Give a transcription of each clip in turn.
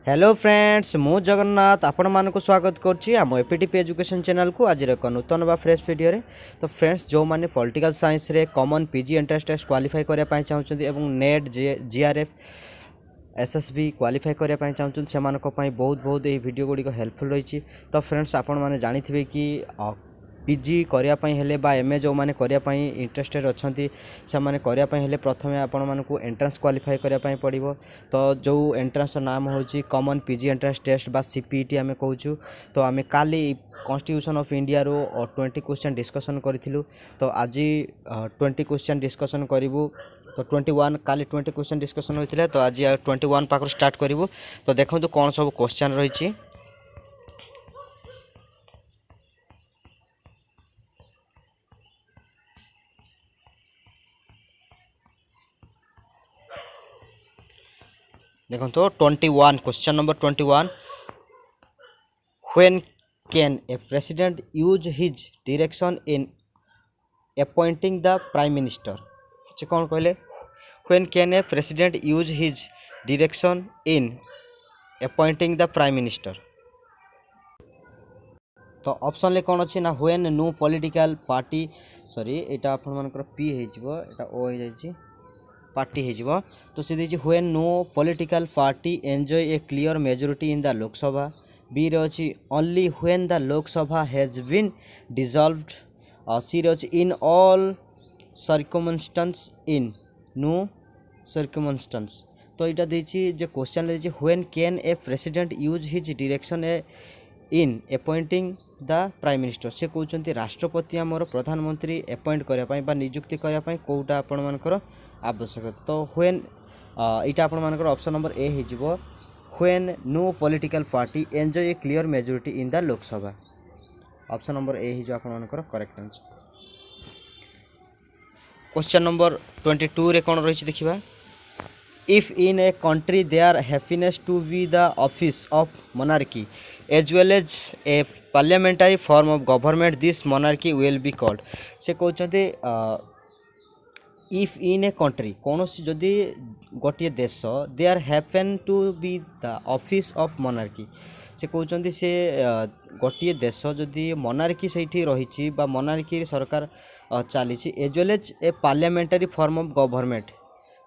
Hello friends मु जगन्नाथ आपण मानक स्वागत करछि आम एपीटीपी एजुकेशन चैनल को आज एक नूतन बा फ्रेश वीडियो रे। तो फ्रेंड्स जो माने पॉलिटिकल साइंस रे common PG entrance test qualify करिया पई चाहउछन्ती एवं नेट जीआरएफ एसएसबी क्वालिफाई करिया पई चाहउछन्ती सेमानक पई बहुत बहुत ए वीडियो गुडी को हेल्पफुल रहिछि। तो फ्रेंड्स आपण माने जानिथिबे कि पीजी करिया पई हेले बा एमए जो माने करिया पई इंटरेस्टेड अछंती से माने करिया पई हेले प्रथमे आपण मानकु एंट्रेंस क्वालिफाई करिया पई पड़िबो। तो जो एंट्रेंस नाम होची कॉमन पीजी एंट्रेंस टेस्ट बा सीपीटी आमे कहूछु। तो आमे काली कॉन्स्टिट्यूशन ऑफ इंडिया रो 20 क्वेश्चन डिस्कशन करिथिलु। तो आज 20 क्वेश्चन डिस्कशन करिवु। तो 21 काली 20 क्वेश्चन डिस्कशन होइथिले। तो आज 21 पाखर स्टार्ट करिवु। तो देखंतु कोन सब क्वेश्चन रहिछि। देखो तो 21 question number 21 when can a president use his direction in appointing the prime minister. से कौन कहले when can a president use his direction in appointing the prime minister. तो ऑप्शन ले कौन अच्छी ना when no political party sorry एटा आपण मानकर पी हे जिवो एटा ओ हे जायछि पार्टी हो। तो सी देखिए when no political party enjoy a clear majority in the Lok Sabha. B रे अच्छी only when the Lok Sabha has been dissolved. C रे अच्छी in all circumstances in no circumstances. तो यहाँ देखिए जो क्वेश्चन देखिए when can a president use his direction a in appointing the prime minister. से कहते राष्ट्रपति आमर प्रधानमंत्री अपॉइंट करने नियुक्ति करने कौटा आपण मानकर आवश्यक। तो व्हेन यहाँ आपण मानकर ऑप्शन नंबर ए हो when no political party enjoy a clear majority in the Lok Sabha. Option number A हो आपण मानकर करेक्ट आंसर। क्वेश्चन नंबर 22 रे कौन रही देखिबा। If in a country there happens to be the office of monarchy as well as a parliamentary form of government, this monarchy will be called। से कहते if in a country कौन जदि गोटे देश there happen to be the office of monarchy। से कहते से गोटे देश जदि मोनार्की से रही बा मोनार्की सरकार चली as well as a parliamentary form of government.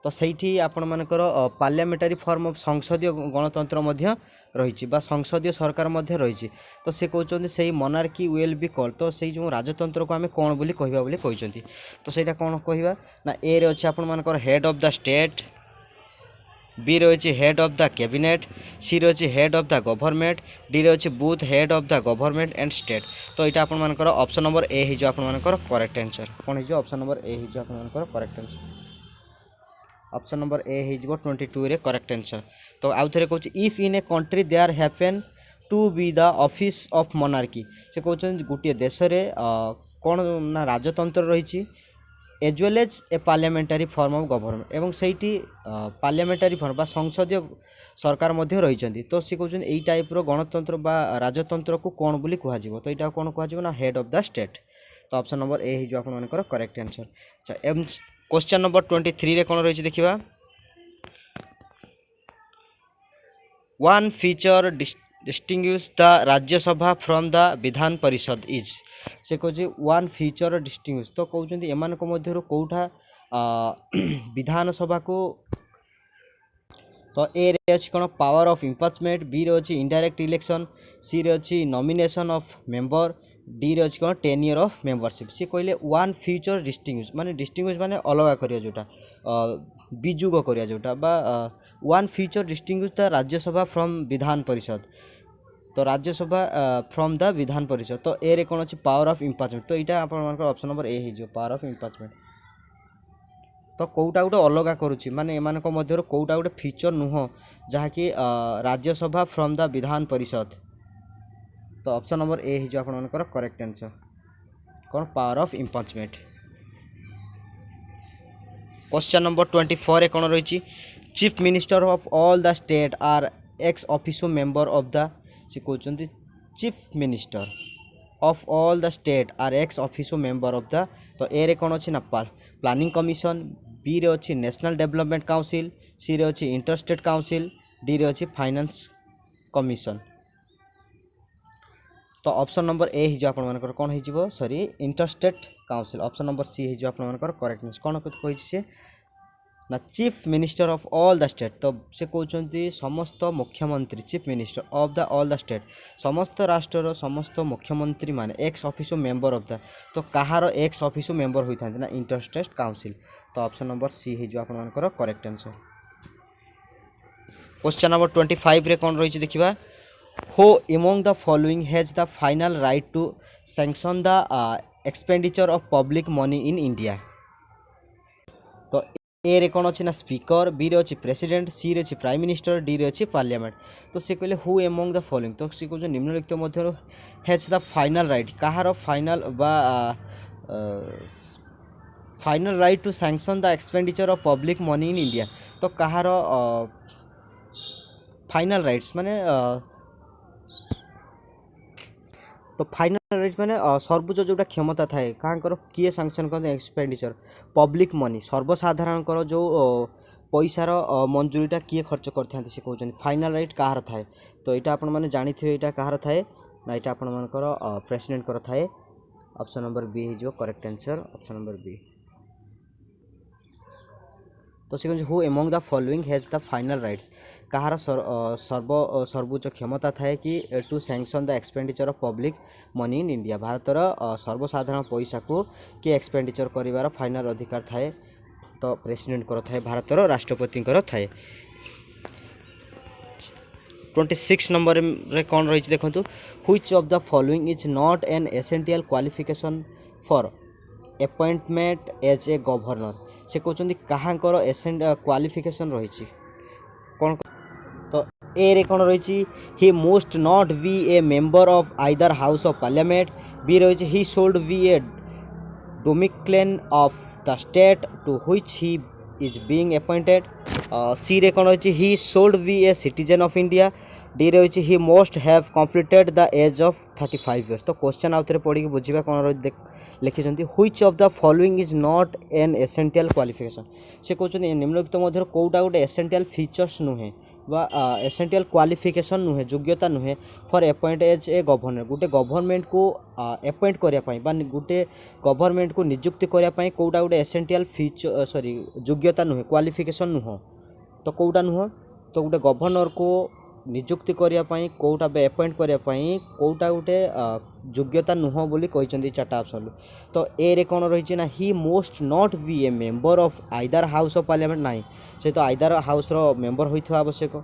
तो सही आपण मानकर पार्लियामेंटारी फॉर्म ऑफ संसदीय गणतंत्र मध्य रही बा संसदीय सरकार मध्य रही। तो से कहते से मोनार्की विल बी कॉल्ड। तो से जो राजतंत्र को आम कौन बोली कहबा बोली कहते। तो सेटा कौन कहबा ना ए रे अछि आपण मानकर head of the state. B रे अछि head of the cabinet. C रे अछि head of the government. D रे अछि both head of the government and state. तो यहाँ आपण मानकर ऑप्शन नंबर ए हो आपण मानकर करेक्ट आंसर। कौन हो ऑप्शन नंबर ए हो आपण मानकर correct answer. Option number A हो 22 रे करेक्ट आंसर। तो आउ थे कहूँ if in a country there happen to be the office of monarchy. से कहते गोटे देश रे कौन ना राजतंत्र रही as well as a parliamentary form of government एवं सहीटी पार्लियामेंटारी फॉर्म बा संसदीय सरकार मध्य रही। तो सी कहते यही टाइप रो गणतंत्र बा राजतंत्र को कौन बोली कह। तो यहाँ कौन कह ना हेड ऑफ द स्टेट। तो ऑप्शन नंबर ए हो आप करेक्ट आंसर। अच्छा क्वेश्चन नंबर 23 रे कौन रही देखिबा। One feature distinguish the Rajya Sabha from the Vidhan Parishad is. से कहे वन फीचर डिस्टिंग्विश। तो कहते एमान मध्य कौटा विधानसभा को। तो ए रे अछि कौन पावर ऑफ इम्पीचमेंट। बी रे अछि इनडायरेक्ट इलेक्शन। सी रे अछि नॉमिनेशन ऑफ मेंबर। डी रे अछि कौन टेन्योर ऑफ मेंबरशिप। सी कहले वन फ्यूचर डिस्टिंग्विश माने डिस्टिंग्विश माने अलग करिया जोटा बिजुग करिया जोटा बा one feature distinguish the Rajya Sabha from Vidhan Parishad. तो राज्यसभा फ्रॉम द विधान परिषद। तो ए रे कौन अछि पावर ऑफ इम्पीचमेंट। तो यहाँ आप ऑप्शन नंबर ए हो पावर ऑफ इम्पीचमेंट। तो कौटा गोटे अलग करुच्ची माने एमान मध्य कौटा गोटे फीचर नुह जहाँकि राज्यसभा फ्रॉम द विधान परिषद। तो ऑप्शन नंबर ए हो आपनकर करेक्ट आंसर। कौन power of impeachment. Question number 24 रे कौन रही chief minister of all the state are ex officio member of the. से कहते chief minister of all the state are ex officio member of the. तो A रे कौन अच्छी ना प्लानिंग कमिशन। बी रे अच्छी नेशनल डेवलपमेंट काउंसिल। सी रे अच्छी इंटरस्टेट काउंसिल। डी रे अच्छी फाइनेंस कमिशन। तो ऑप्शन नंबर ए ही आपण मानकर कोन हे जिवो sorry interstate council. Option number C हे जो आपण मानकर करेक्टनेस कोन कहि से ना chief minister of all the state. तो से कहते समस्त मुख्यमंत्री chief minister of the all the state समस्त राष्ट्र समस्त मुख्यमंत्री माने ex officio member of the तो कहार एक्स ऑफिसो मेंबर होई थांते ना इंटरस्टेट काउंसिल। तो ऑप्शन नंबर सी हे जो आपण मानकर करेक्ट आंसर। क्वेश्चन नंबर 25 रे कोन रही देखिबा Who among the following has the final right to sanction the expenditure of public money in India? तो ए रे कौन अच्छी ना स्पीकर, बी रे अच्छी प्रेसिडेंट, सी रे अच्छी प्राइम मिनिस्टर, डी रे अच्छी पार्लियामेंट। तो से कहले हु एमंग द फॉलोइंग तो से कहते निम्नलिखित मध्य हैज द फाइनल राइट कहार फाइनल बा final right to sanction the expenditure of public money in India. तो कहार फाइनल राइट्स माने तो फाइनल राइट्स माने सर्वोच्च जोटा क्षमता थाए कहाँकर किए सांक्शन करते एक्सपेंडिचर पब्लिक मनी सर्वसाधारण जो पैसार मंजूरीटा किए खर्च करते से कहते फाइनल राइट कहार थाए। तो यहाँ आपण मैंने जानी थे यहाँ कहार थाए ना यहाँ आपण मानकर प्रेसिडेंट कर थाए। ऑप्शन नंबर बी हो correct answer option number B. तो से who among the following has the final rights कहार सर्वोच्च क्षमता थाए कि to sanction the expenditure of public money in India भारतर सर्वसाधारण पैसा को कि एक्सपेंडिचर करिवार फाइनल अधिकार थाए। तो प्रेसिडेंट कर थाए भारतर राष्ट्रपति कर थाए। 26 नंबर रे कौन रही देखो which of the following is not an essential qualification for appointment as a governor. से कहते कहाँकर एसेंट क्वालिफिकेशन रही कौन। तो ए रे कौन रही he must not be a member of either house of parliament, B रही he should be a domicile of the state to which he is being appointed, C रे कौन रही he should be a citizen of India, D रही he must have completed the age of 35 years. तो question आउ थे पढ़ी बुझा कौन रही लिखिं which of the following is not an essential qualification. से कहते निम्नलिखित मध्य कौटा गोटे एसेंशियल फीचर्स नुहे बा एसेंशियल क्वालिफिकेशन नुहे योग्यता नुहे for appoint as a governor गोटे गवर्नमेंट को अपॉइंट करने गोटे गवर्नमेंट को नियुक्ति करने कौटा गोटे एसेंशियल फीचर सॉरी योग्यता नुहे क्वालिफिकेशन नुह। तो कौटा नुह तो गोटे गवर्नर को नियुक्ति करने कौटा बे अपॉइंट करने कौटा गोटे योग्यता नुह बोली कहते चार्टा ऑप्शन। तो ए रे कौन रही ना he must not be a member of either house of parliament ना से तो आइदर हाउस रो मेंबर होइथवा आवश्यक।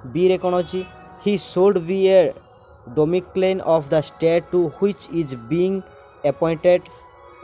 बी रे कौन अच्छी he should be a domicile of the state to which is being appointed,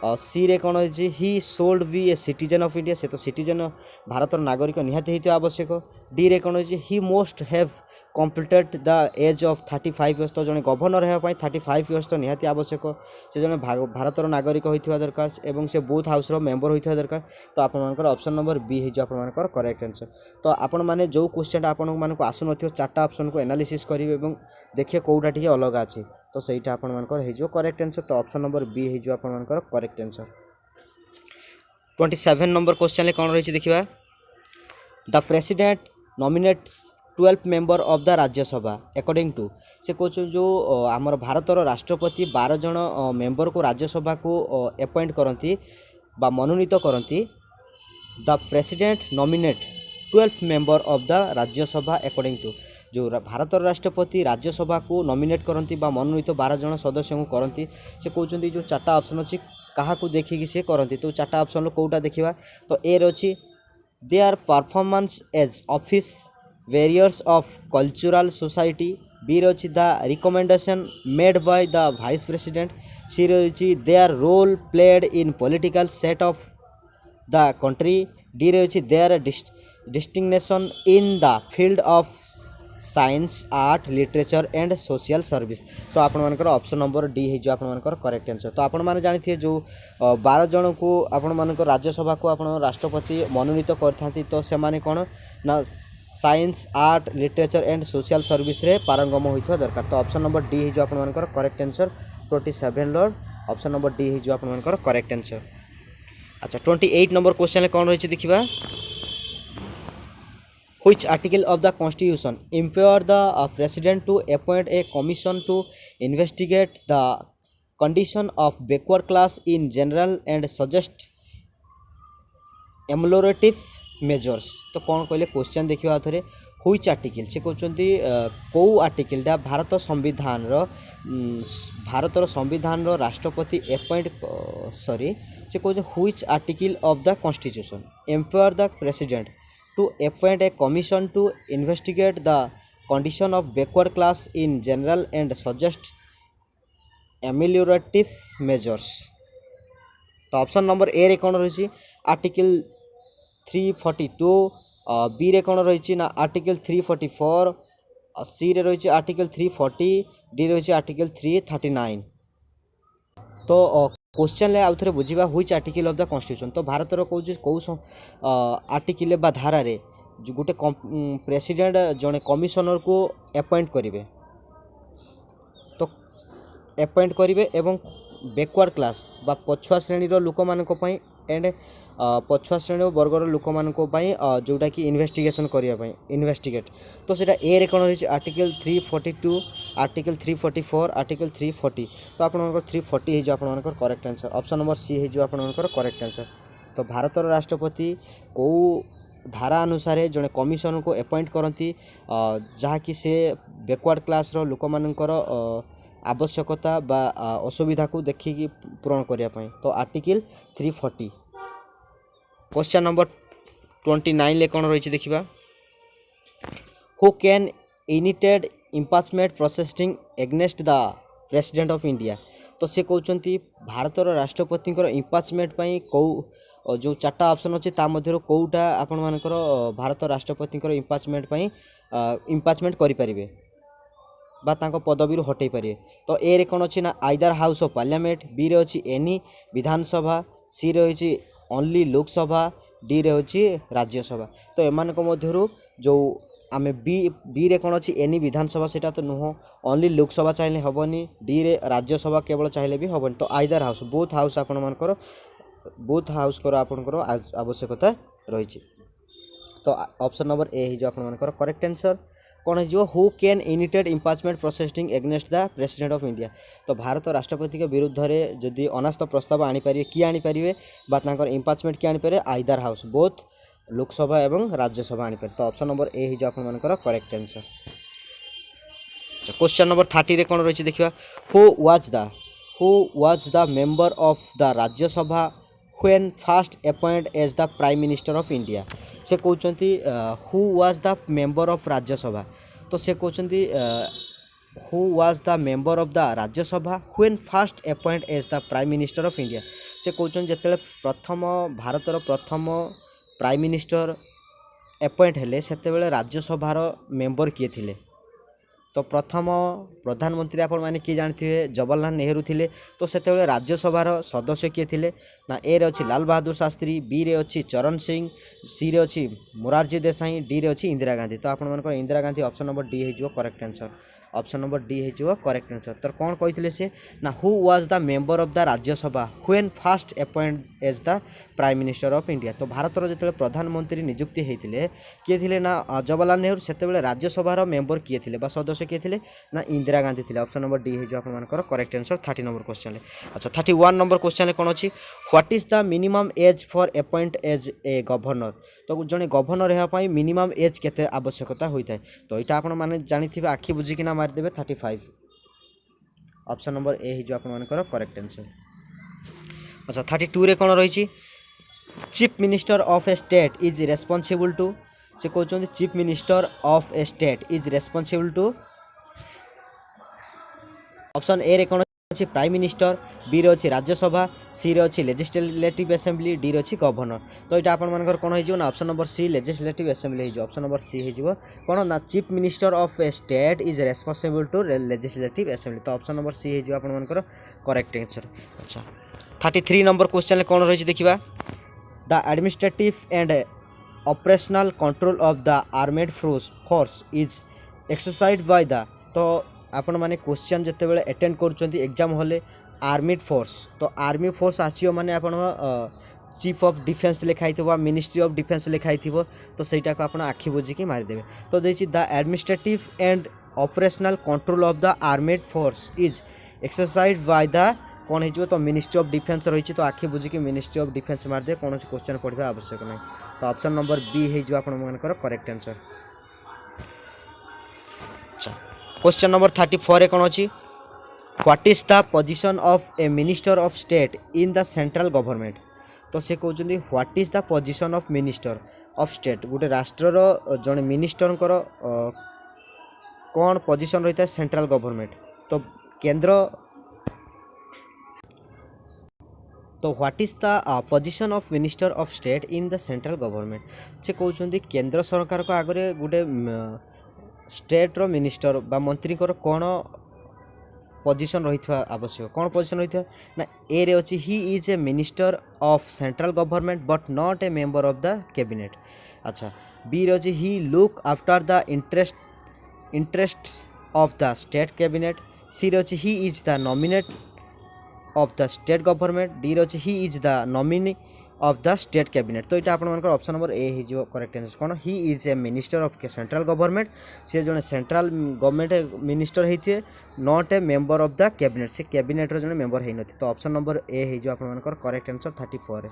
C रे कौन अच्छी he should be a citizen of India से तो सिटीजन भारत नागरिक निहाती होइथवा आवश्यक। डी रे कौन अच्छी he must have completed the age of 35 years. तो जड़े गवर्नर होगापी 35 इयर्स तो निहाती आवश्यक से जड़े भारतर नागरिक होता दरकार एवं से बोथ हाउस मेंबर होता दरकार। तो आपर ऑप्शन नंबर बी हो आपर करेक्ट आंसर। तो आपण मैंने जो क्वेश्चन आपण आसुन चार्टा ऑप्शन को एनालिसिस करेंगे और देखिए कौटा टी अलग अच्छी तो सहीटा आपंकर करेक्ट आंसर। तो ऑप्शन नंबर बी हो आपर करेक्ट आंसर। 27 नंबर क्वेश्चन कौन रही देखिए the president nominates 12 member of the Rajya Sabha according to. से कह जो आमर भारतर राष्ट्रपति 12 जन मेंबर को राज्यसभा को अपॉइंट करती बा मनोनीत करती। The president nominate 12 member of the Rajya Sabha according to जो भारतर राष्ट्रपति राज्यसभा को नॉमिनेट करती बा मनोनीत 12 जन सदस्य को करती। से कहते जो चार्टा ऑप्शन अच्छी क्या देखिए सी करती। तो चार्टा ऑप्शन कौटा देखा तो ए रही their performance as office bearers of cultural society, B रही the recommendation made by the vice president, C रही their role played in political set of the country, D रही their distinction in the field of science art literature and social service. तो आपर option number D हो आपर correct answer. तो आपण मैंने जानी थे जो 12 जन को आपण राज्यसभा को आप राष्ट्रपति मनोनीत करते तो से कौन ना science art literature and social service रे पारंगम होइथवा दरकार। तो ऑप्शन नंबर डी हो आपर करेक्ट आंसर 27 लॉर्ड ऑप्शन नंबर डी हो आपर करेक्ट आंसर। अच्छा 28 नंबर क्वेश्चन कौन रही देखिए which article of the constitution empower the president to appoint a commission to investigate the condition of backward class in general and suggest ameliorative measures। तो कौन कहले question देखिए थोड़े हुईच आर्टिकल से कहते कौ आर्टिकलटा भारतर संविधान राष्ट्रपति अपॉइंट सॉरी से कहते which article of the constitution empower the president to appoint a commission to investigate the condition of backward class in general and suggest ameliorative measures. तो ऑप्शन नंबर ए रे कौन रही आर्टिकल 342 बी रे कौन रही ना आर्टिकल 344 सी रे रही आर्टिकल 340 डी रही आर्टिकल 339। तो क्वेश्चन ले आउथरे बुझिबा which article of the constitution. तो भारतर कौ आर्टिकल बा धारा रे जो गोटे प्रेसिडेंट जड़े कमिशनर को अपॉइंट करेंगे तो अपॉइंट करेंगे एवं बैकवर्ड क्लास बा पछुआ श्रेणी लोक मानक पई एंड पछुआ श्रेणी वर्गर लोक मानक पई जोटा कि इन्वेस्टिगेशन करने इन्वेस्टिगेट। तो सेटा ए रे कोन रही आर्टिकल 342 आर्टिकल 344 आर्टिकल 340। तो आपनकर 340 हो आपनकर correct answer option number C हो आपनकर करेक्ट आंसर। तो भारतर राष्ट्रपति को धारा अनुसार जड़े कमिशन को अपॉइंट करती जहाँकि से बैकवर्ड क्लास लोक मानकर आवश्यकता बा असुविधा को देखिकी पूरण करने। तो आर्टिकल 340। क्वेश्चन नंबर 29 ले कौन रही देखा who can initiate impeachment proceedings against the president of India. तो से कहते भारतर राष्ट्रपति इम्पाचमेंट कौ जो चार्टा ऑप्शन अच्छे मध्य कौटा आपण मानकर भारत राष्ट्रपति इम्पाचमेंट इम्पाचमेंट करें बा तांको पदवी हटई पारे। तो ए रे कौन अच्छी ना either house of parliament B रे अच्छी एनी विधानसभा सी रे अच्छी ओनली लोकसभा डी रे अच्छी राज्यसभा। तो एमान मध्य जो आम बी रे कौन अच्छी एनी विधानसभा सेटा तो नुह ओनली लोकसभा चाहिए हेनी डी रे राज्यसभा केवल चाहिए भी हेनी। तो आइदर हाउस बोथ हाउस आपण मानकर बोथ हाउस आपणकर आवश्यकता रही। तो ऑप्शन नंबर ए हो आपणकर करेक्ट आंसर कौन हो who can initiate impeachment proceedings against the president of India. तो भारत राष्ट्रपति के विरुद्ध में जदि अनास्थ प्रस्ताव आनीपारे किए आनीपारे बार इम्पाचमेंट किए आनीपारे आइदर हाउस बोथ लोकसभा एवं राज्यसभा आनीपारे। तो ऑप्शन नंबर ए हो आपणकर करेक्ट आंसर। क्वेश्चन नंबर 30 रे कौन रही देखा who was the member of the Rajya Sabha when first appoint as the prime minister of India. से कहते who was the member of Rajya Sabha. तो से कहते who was the member of the Rajya Sabha when first appoint as the prime minister of India. से कहते जिते प्रथम भारतर प्रथम प्राइम मिनिस्टर अपॉइंट हेले सेते राज्यसभार मेंबर किए थिले। तो प्रथम प्रधानमंत्री आपण मैंने किए जानते जवाहरलाल नेहरू थिले। तो सेते राज्यसभार सदस्य किए थिले ना ए रे अच्छी लाल बहादुर शास्त्री बी रे अच्छी चरण सिंह सी रे अच्छी मोरारजी देसाई डी रे अच्छी इंदिरा गांधी। तो आपण मानकर Indira Gandhi option number D हो correct answer option number D हो करेक्ट आंसर। तो कौन कहते से ना who was the member of the Rajya Sabha when first appoint as the prime minister of India. तो भारतर जो प्रधानमंत्री नियुक्ति होते किए थे ना जवाहरलाल नेहरू सेते राज्यसभार मेंबर किए थे बा सदस्य किए थे ना इंदिरा गांधी थे। ऑप्शन नंबर डी हो आपंकर करेक्ट आंसर 30 नंबर क्वेश्चन। अच्छा 31 नंबर क्वेश्चन कौन अच्छी what is the minimum age for appoint as a governor. तो जड़े गवर्नर होगापाई मिनिमम एज केते आवश्यकता होता है। तो यहाँ आपण मैंने जानी आखि बुझिकिना मारिदेवे 35 ऑप्शन नंबर ए हो आपंकर करेक्ट आंसर। अच्छा 32 रे कौन रही chief minister of a state is responsible to. से कहते chief minister of a state is responsible to option A रे कौन अच्छी प्राइम मिनिस्टर बी रे अच्छी राज्यसभा सी रे अच्छी लेजिस्लेटिव असेंबली डी रे अच्छी गवर्नर। तो यहाँ आपंकर कौन हो ना option number C legislative assembly हो ऑप्शन नंबर सी हो कौन ना chief minister of a state is responsible to legislative assembly. तो ऑप्शन नंबर सी हो आपंकर करेक्ट आंसर। अच्छा 33 नंबर क्वेश्चन कौन रही देखा the administrative and operational control of the armed force is exercise by the. तो आपण माने क्वेश्चन जिते अटेंड कर एग्जाम हॉल आर्मी फोर्स। तो आर्मी फोर्स आसियो माने आपण चीफ ऑफ डिफेन्स लिखाई मिनिस्ट्री ऑफ डिफेन्स लिखाई तो सहीटा को आप आखि बुझिकी मारिदेवे तो देखिए the administrative and operational control of the armed force is exercise by the कौन हो तो मिनिस्ट्री ऑफ डिफेन्स रही तो आखि बुझिकी मिनिस्ट्री ऑफ डिफेन्स मारिदे कौन क्वेश्चन पढ़ा आवश्यक नहीं तो ऑप्शन नंबर बी हो करेक्ट आंसर। अच्छा क्वेश्चन नंबर 34 कौन अच्छी what is the position of A minister of state in the central government तो से कहते what is the position of minister of state गोटे राष्ट्रर जड़े मिनिस्टर कौन पोजिशन रही है सेंट्रल गवर्नमेंट तो केंद्र तो what is the position of minister of state in the central government से कहते केंद्र सरकार को आगे गोटे स्टेट रो मिनिस्टर बा मंत्री कौन पोजिशन रही आवश्यक कौन पोजिशन रही ना ए रे अच्छी he is a minister of central government but not a member of the cabinet. अच्छा बी रे अच्छी he look after the interest of the state cabinet C रे अच्छी he is the nominate of the state government D रे अच्छी he is the nominee of the state cabinet तो यहाँ आप ऑप्शन नंबर ए हो करेक्ट आंसर कौन he is a minister of central government C जो सेंट्रल गवर्नमेंट मिनिस्टर होते not a member of the cabinet से कैबिनेट जो member होती तो ऑप्शन नंबर ए हो आप करेक्ट आंसर 34।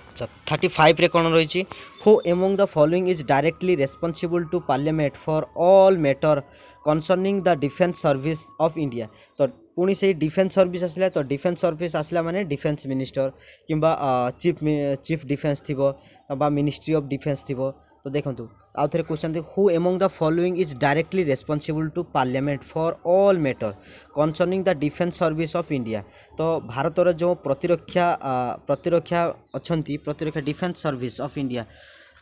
अच्छा 35 रे कौन रही who among the following is directly responsible to parliament for all matter concerning the defence service of India तो पुणी से डिफेन्स सर्विस आसला तो डिफेन्स सर्विस आसला माने डिफेन्स मिनिस्टर किंबा चीफ डिफेन्स थी मिनिस्ट्री ऑफ डिफेन्स थी तो देखो आउ थे question who among the following is directly responsible to parliament for all matter concerning the defence service of India तो भारतर जो प्रतिरक्षा अच्छी प्रतिरक्षा डिफेन्स सर्विस ऑफ इंडिया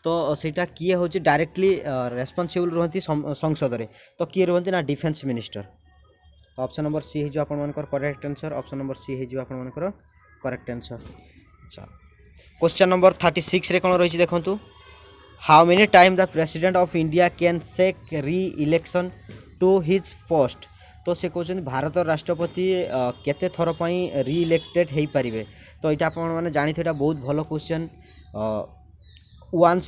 तो सीटा किए हूँ डायरेक्टली रेस्पॉन्सिबल रुहति संसद में तो किए रुहति ना डिफेन्स मिनिस्टर तो ऑप्शन नंबर सी हो correct answer option number C हो करेक्ट आंसर। अच्छा क्वेश्चन नंबर 36 रे कौन रही देखो how many time the president of India can seek reelection to his post तो से कहते भारत राष्ट्रपति केते थर पर री इलेक्टेड हो पारे तो यहाँ आपने जानी बहुत भल क्वेश्चन वंस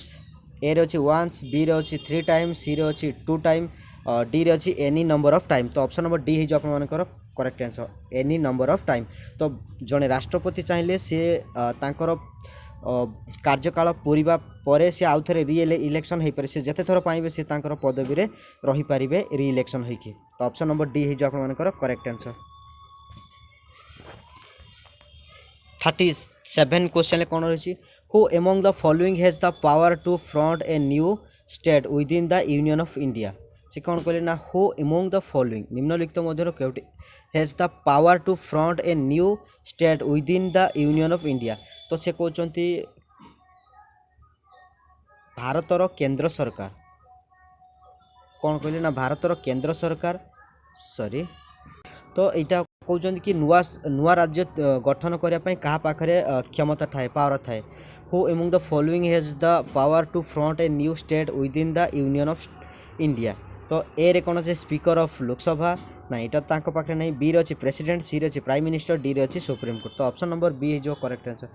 ए रे अच्छी वंस बी रे अच्छी 3 टाइम सी रे अच्छी 2 टाइम डी रे अच्छी एनी नंबर ऑफ टाइम तो ऑप्शन नंबर डी हो आप correct answer any number of time तो जड़े राष्ट्रपति चाहिए सी तांकर कार्यकाल पूरीबा परे से आउ थे री इलेक्शन हो पारे से जिते थर पाइबे से तांकर पदवी रे रही पारिबे री इलेक्शन होइके तो ऑप्शन नंबर डी हो आप करेक्ट आंसर। 37 क्वेश्चन कौन रही who among the following has the power to front a new state within the union of India से कौन कहले ना हु एमंग द फॉलोइंग निम्नलिखित मध्य केउटी has the power to front a new state within the union of India तो से कहते भारतर केंद्र सरकार कौन कहले ना भारतर केंद्र सरकार सॉरी तो यहाँ कहते कि नुआ राज्य गठन करने क्या पाखे क्षमता थाए पावर थाए who among the following has the power to front a new state within the union of India तो ए रे कौन अच्छे स्पीकर ऑफ लोकसभा ना यहाँ पाखे नहीं बी रे प्रेसिडेंट सी रे प्राइम मिनिस्टर डी रे सुप्रीम कोर्ट तो ऑप्शन नंबर बी जो करेक्ट आंसर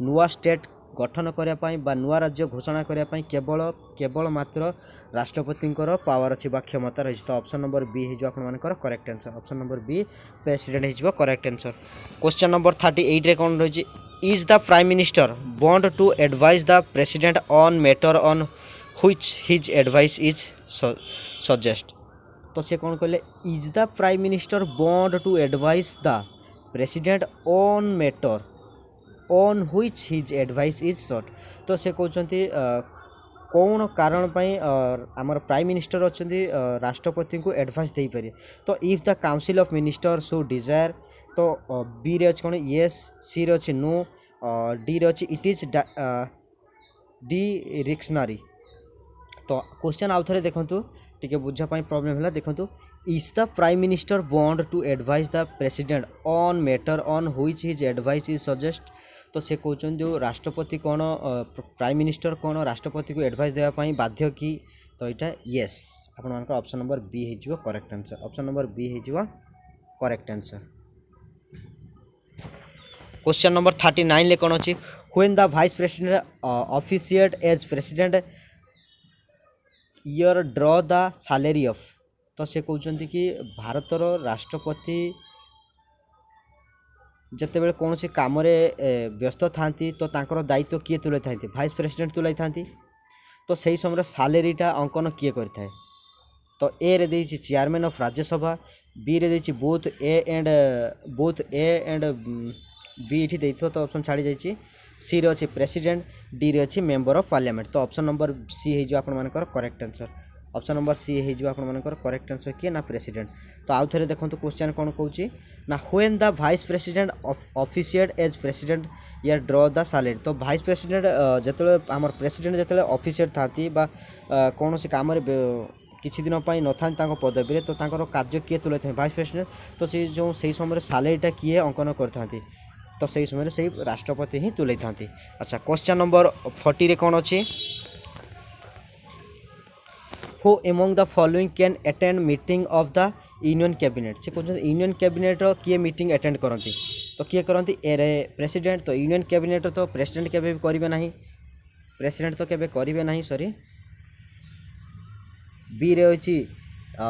नुआ स्टेट गठन करने बा नुआ राज्य घोषणा करने केवल मात्र राष्ट्रपति पावर अच्छी क्षमता रही तो ऑप्शन नंबर बी हो आप correct answer option number B president हो करेक्ट आंसर। क्वेश्चन नंबर 38 रे कौन रही is the prime minister bound to advise the president on matter on which his advice is suggest तो से कौन कहले is the prime minister bound to advise the president on matter on which his advice is sought तो से कहते कौन कारण आमर प्राइम मिनिस्टर अच्छा राष्ट्रपति को एडवाइस दे पारे तो if the council of minister so Dzire तो बी रे कौन येस सी रे अच्छे नो डी रे अच्छे इट इज डी रिक्शनरी तो क्वेश्चन आउ थे देखूँ टी बुझापी प्रोब्लेम है देखूँ is the prime minister bound to advise the president on matter on which his advice is suggest तो से कहते जो राष्ट्रपति कौन प्राइम मिनिस्टर कौन राष्ट्रपति को एडवाइस देवाई बाध्य कि तो यहाँ येस आप ऑप्शन नंबर बी हो correct answer option number B हो करेक्ट आंसर। क्वेश्चन नंबर 39 ले कौन अच्छी when the vice president officiate as president he draw the salary of तो से कहते कि भारतर राष्ट्रपति जितेबाला कौन सी कम व्यस्त था तो तांकर दायित्व किए तुलाई था वाइस प्रेसिडेंट तुलाई था तो सही समय सैलरीटा अंकन किए करता तो ए रे देछि चेयरमैन ऑफ राज्यसभा बी रे देछि बोथ ए एंड बी इठी देइथो तो ऑप्शन छाड़ी जाइछि सी रे अछि प्रेसिडेंट डी रे अछि मेंबर ऑफ पार्लियामेंट तो ऑप्शन नंबर सी हे जो आपण मानकर correct answer option number C हे जो आपण मानकर करेक्ट आंसर किए ना प्रेसिडेंट तो आउ थरे देखंतु क्वेश्चन कोन कहूछि ना when the vice president officiate as president he draw the salary तो वाइस प्रेसिडेंट जेतले हमर प्रेसिडेंट जेतले ऑफिशिएट थाती बा कौन सी काम किछि दिन पाई न था पदवी तो तांकर कार्य किए तुले थे वाइस प्रेसिडेंट तो से जो सही समय सैलरीटा किए अंकन करथांती तो सही समय से राष्ट्रपति ही तुले था। अच्छा क्वेश्चन नंबर 40 रे कौन अच्छी who among the following can attend meeting of the union cabinet से कहते यूनियन कैबिनेट किए मीटिंग अटेंड करती तो किए करती ए रे प्रेसिडेंट तो यूनियन कैबिनेट तो प्रेसिडेंट केबे करिवे नाही प्रेसिडेंट तो केबे करिवे नाही सॉरी बी रे होची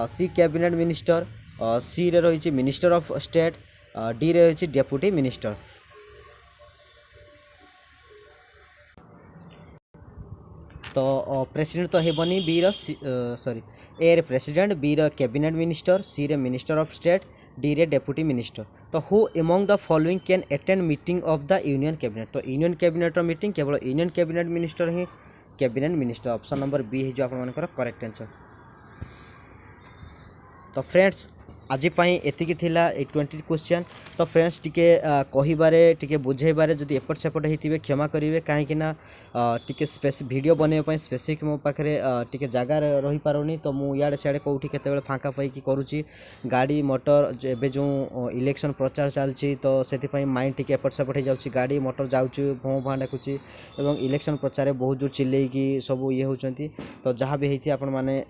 सी कैबिनेट मिनिस्टर सी रे रही मिनिस्टर ऑफ स्टेट डी रे होची डेप्यूटी मिनिस्टर तो प्रेसिडेंट तो हेबनी बी रो सॉरी ए रे प्रेसिडेंट बी रो कैबिनेट मिनिस्टर सी रे मिनिस्टर ऑफ स्टेट डी रे डेप्यूटी मिनिस्टर तो who among the following can attend meeting of the union cabinet तो यूनियन कैबिनेट मीटिंग केवल union cabinet minister ही cabinet minister option number B है जो आप correct answer तो फ्रेंड्स आज एतिकी थिला 20 क्वेश्चन तो फ्रेंड्स टिके कहिबारे टिके बुझेबारे जदि एपट सेपट होइतिबे क्षमा करिवे काहेकि ना टिके वीडियो बनेबा स्पेसिफिक मो पाखरे टिके जगह रही पारुनी तो मु याडे सियाडे कोठी केतेबेले फांका पाइकी करूची गाड़ी मोटर एबे जो इलेक्शन प्रचार चलची तो सेति माइंड टिके एपट सेपट हो जाउची गाड़ी मोटर जाउची भों भां डाकुची एवं इलेक्शन प्रचार बहुत जोर चिल्लेकी सब ये होचंती तो जहाँ भी हेती आपण माने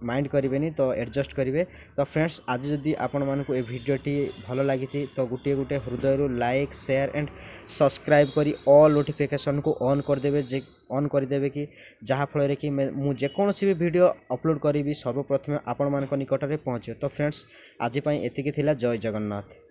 माइंड करेंगे तो एडजस्ट करेंगे तो फ्रेंड्स आज जदि आपण मानक ए भिडियोटी भल लगी तो गोटे गोटे हृदय लाइक शेयर एंड सब्सक्राइब करी ऑल नोटिफिकेशन को ऑन करदेवे जे ऑन करदेवे कि जहाँफल कि मुझे जेकोसी भी वीडियो अपलोड करी सर्वप्रथमे आपण मान निकट में पहुँचे तो फ्रेंड्स आज एतिकी थिला जय जगन्नाथ।